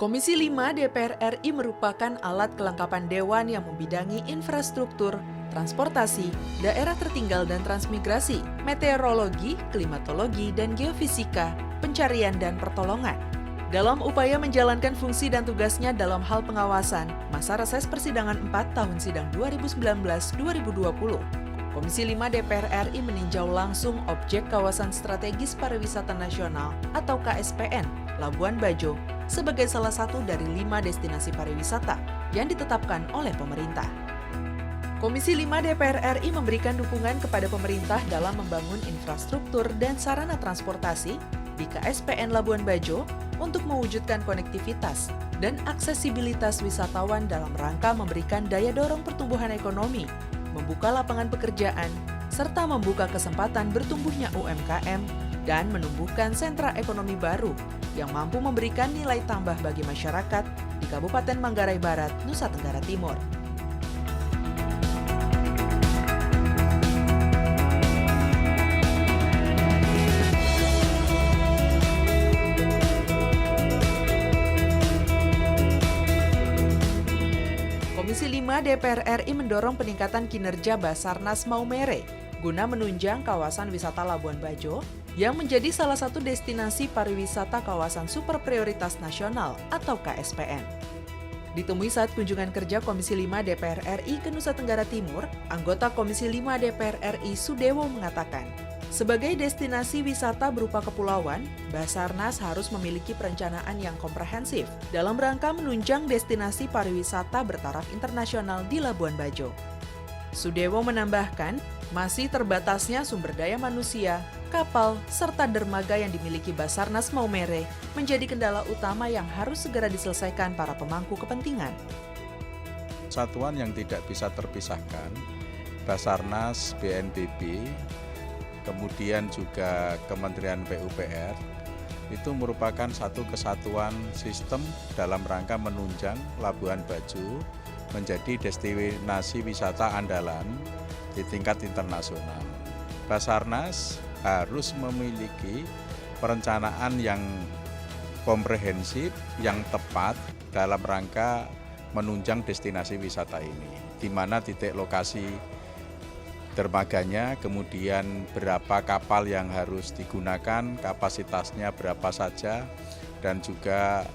Komisi 5 DPR RI merupakan alat kelengkapan dewan yang membidangi infrastruktur, transportasi, daerah tertinggal dan transmigrasi, meteorologi, klimatologi, dan geofisika, pencarian dan pertolongan. Dalam upaya menjalankan fungsi dan tugasnya dalam hal pengawasan, masa reses persidangan 4 tahun sidang 2019-2020, Komisi 5 DPR RI meninjau langsung objek kawasan strategis pariwisata nasional atau KSPN, Labuan Bajo, sebagai salah satu dari 5 destinasi pariwisata yang ditetapkan oleh pemerintah. Komisi 5 DPR RI memberikan dukungan kepada pemerintah dalam membangun infrastruktur dan sarana transportasi di KSPN Labuan Bajo untuk mewujudkan konektivitas dan aksesibilitas wisatawan dalam rangka memberikan daya dorong pertumbuhan ekonomi, membuka lapangan pekerjaan, serta membuka kesempatan bertumbuhnya UMKM dan menumbuhkan sentra ekonomi baru yang mampu memberikan nilai tambah bagi masyarakat di Kabupaten Manggarai Barat, Nusa Tenggara Timur. Komisi 5 DPR RI mendorong peningkatan kinerja Basarnas Maumere guna menunjang kawasan wisata Labuan Bajo yang menjadi salah satu destinasi pariwisata kawasan super prioritas nasional atau KSPN. Ditemui saat kunjungan kerja Komisi 5 DPR RI ke Nusa Tenggara Timur, anggota Komisi 5 DPR RI Sudewo mengatakan, sebagai destinasi wisata berupa kepulauan, Basarnas harus memiliki perencanaan yang komprehensif dalam rangka menunjang destinasi pariwisata bertaraf internasional di Labuan Bajo. Sudewo menambahkan, masih terbatasnya sumber daya manusia, kapal, serta dermaga yang dimiliki Basarnas Maumere menjadi kendala utama yang harus segera diselesaikan para pemangku kepentingan. Satuan yang tidak bisa terpisahkan, Basarnas, BNPB, kemudian juga Kementerian PUPR, itu merupakan satu kesatuan sistem dalam rangka menunjang Labuan Bajo menjadi destinasi wisata andalan di tingkat internasional. Basarnas harus memiliki perencanaan yang komprehensif, yang tepat dalam rangka menunjang destinasi wisata ini, di mana titik lokasi dermaganya, kemudian berapa kapal yang harus digunakan, kapasitasnya berapa saja, dan juga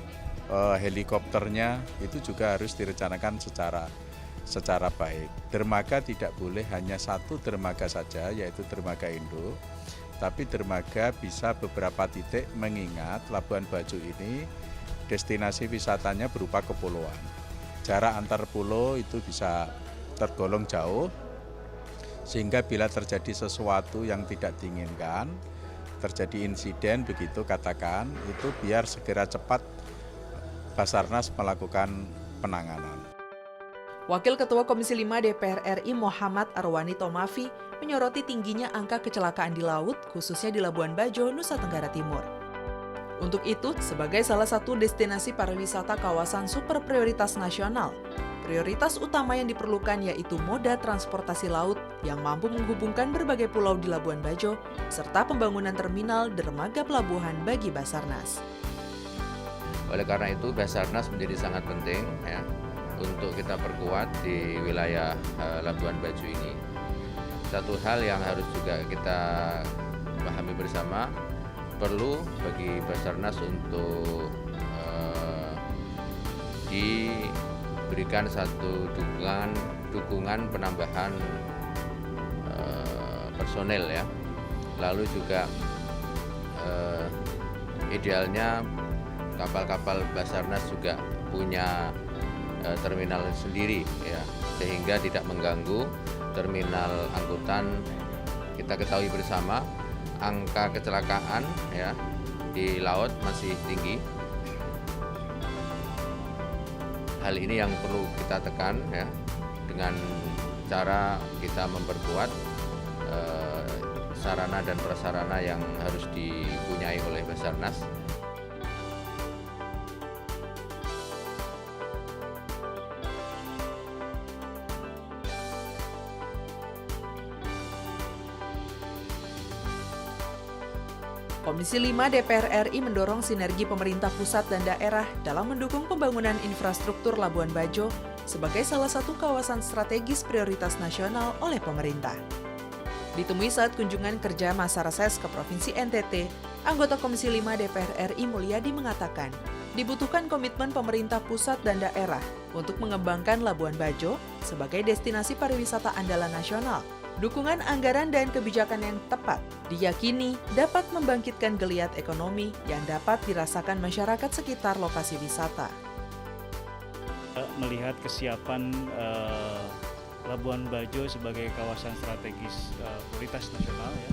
helikopternya itu juga harus direncanakan secara baik. Dermaga tidak boleh hanya satu dermaga saja, yaitu dermaga Indo, tapi dermaga bisa beberapa titik, mengingat Labuan Bajo ini destinasi wisatanya berupa kepulauan. Jarak antar pulau itu bisa tergolong jauh, sehingga bila terjadi sesuatu yang tidak diinginkan, terjadi insiden begitu katakan, itu biar segera cepat Basarnas melakukan penanganan. Wakil Ketua Komisi 5 DPR RI Muhammad Arwani Tomafi menyoroti tingginya angka kecelakaan di laut, khususnya di Labuan Bajo, Nusa Tenggara Timur. Untuk itu, sebagai salah satu destinasi pariwisata kawasan super prioritas nasional, prioritas utama yang diperlukan yaitu moda transportasi laut yang mampu menghubungkan berbagai pulau di Labuan Bajo, serta pembangunan terminal dermaga pelabuhan bagi Basarnas. Oleh karena itu, Basarnas menjadi sangat penting ya, untuk kita perkuat di wilayah Labuan Bajo ini. Satu hal yang harus juga kita pahami bersama, perlu bagi Basarnas untuk diberikan satu dukungan penambahan personel ya. Lalu juga idealnya kapal-kapal Basarnas juga punya terminal sendiri ya, sehingga tidak mengganggu terminal angkutan. Kita ketahui bersama angka kecelakaan ya di laut masih tinggi. Hal ini yang perlu kita tekan ya, dengan cara kita memperkuat sarana dan prasarana yang harus dipunyai oleh Basarnas. Komisi 5 DPR RI mendorong sinergi pemerintah pusat dan daerah dalam mendukung pembangunan infrastruktur Labuan Bajo sebagai salah satu kawasan strategis prioritas nasional oleh pemerintah. Ditemui saat kunjungan kerja masa reses ke Provinsi NTT, anggota Komisi 5 DPR RI Mulyadi mengatakan, dibutuhkan komitmen pemerintah pusat dan daerah untuk mengembangkan Labuan Bajo sebagai destinasi pariwisata andalan nasional. Dukungan anggaran dan kebijakan yang tepat diyakini dapat membangkitkan geliat ekonomi yang dapat dirasakan masyarakat sekitar lokasi wisata. Melihat kesiapan Labuan Bajo sebagai kawasan strategis prioritas nasional, ya,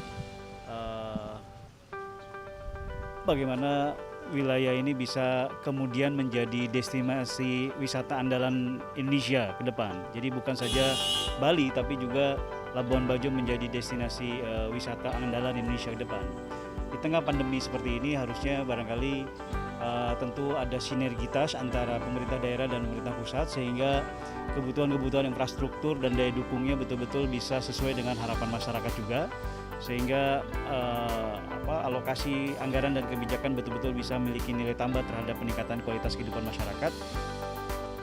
bagaimana wilayah ini bisa kemudian menjadi destinasi wisata andalan Indonesia ke depan. Jadi bukan saja Bali, tapi juga Labuan Bajo menjadi destinasi wisata andalan Indonesia ke depan. Di tengah pandemi seperti ini harusnya barangkali tentu ada sinergitas antara pemerintah daerah dan pemerintah pusat sehingga kebutuhan-kebutuhan infrastruktur dan daya dukungnya betul-betul bisa sesuai dengan harapan masyarakat juga, sehingga alokasi anggaran dan kebijakan betul-betul bisa memiliki nilai tambah terhadap peningkatan kualitas kehidupan masyarakat.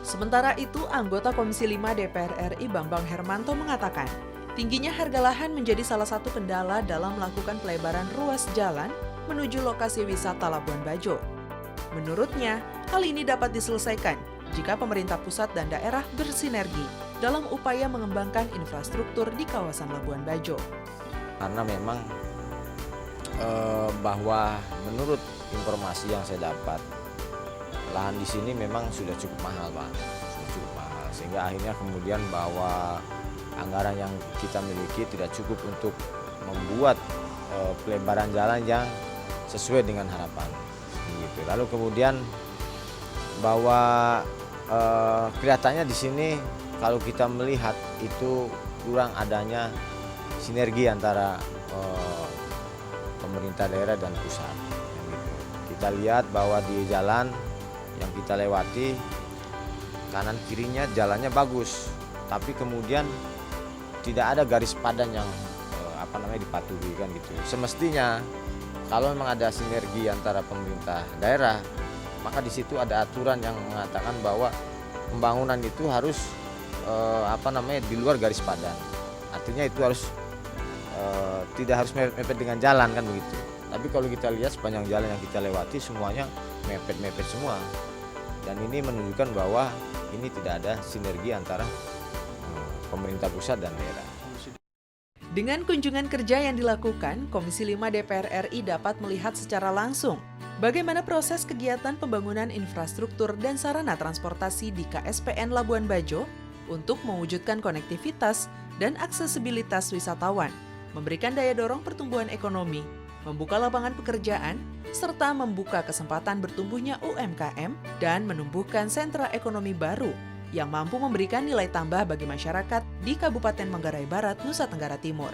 Sementara itu, anggota Komisi 5 DPR RI Bambang Hermanto mengatakan, tingginya harga lahan menjadi salah satu kendala dalam melakukan pelebaran ruas jalan menuju lokasi wisata Labuan Bajo. Menurutnya, hal ini dapat diselesaikan jika pemerintah pusat dan daerah bersinergi dalam upaya mengembangkan infrastruktur di kawasan Labuan Bajo. Karena memang bahwa menurut informasi yang saya dapat, lahan di sini memang sudah cukup mahal, Pak. Sudah cukup mahal, sehingga akhirnya kemudian bahwa anggaran yang kita miliki tidak cukup untuk membuat pelebaran jalan yang sesuai dengan harapan. Gitu. Lalu kemudian bahwa kelihatannya di sini kalau kita melihat itu kurang adanya sinergi antara pemerintah daerah dan pusat. Gitu. Kita lihat bahwa di jalan yang kita lewati kanan kirinya jalannya bagus, tapi kemudian tidak ada garis padan yang dipatuhi kan gitu. Semestinya kalau memang ada sinergi antara pemerintah daerah, maka di situ ada aturan yang mengatakan bahwa pembangunan itu harus di luar garis padan. Artinya itu harus tidak harus mepet dengan jalan kan begitu. Tapi kalau kita lihat sepanjang jalan yang kita lewati semuanya mepet-mepet semua. Dan ini menunjukkan bahwa ini tidak ada sinergi antara pemerintah pusat dan daerah. Dengan kunjungan kerja yang dilakukan, Komisi 5 DPR RI dapat melihat secara langsung bagaimana proses kegiatan pembangunan infrastruktur dan sarana transportasi di KSPN Labuan Bajo untuk mewujudkan konektivitas dan aksesibilitas wisatawan, memberikan daya dorong pertumbuhan ekonomi, membuka lapangan pekerjaan, serta membuka kesempatan bertumbuhnya UMKM dan menumbuhkan sentra ekonomi baru yang mampu memberikan nilai tambah bagi masyarakat di Kabupaten Manggarai Barat, Nusa Tenggara Timur.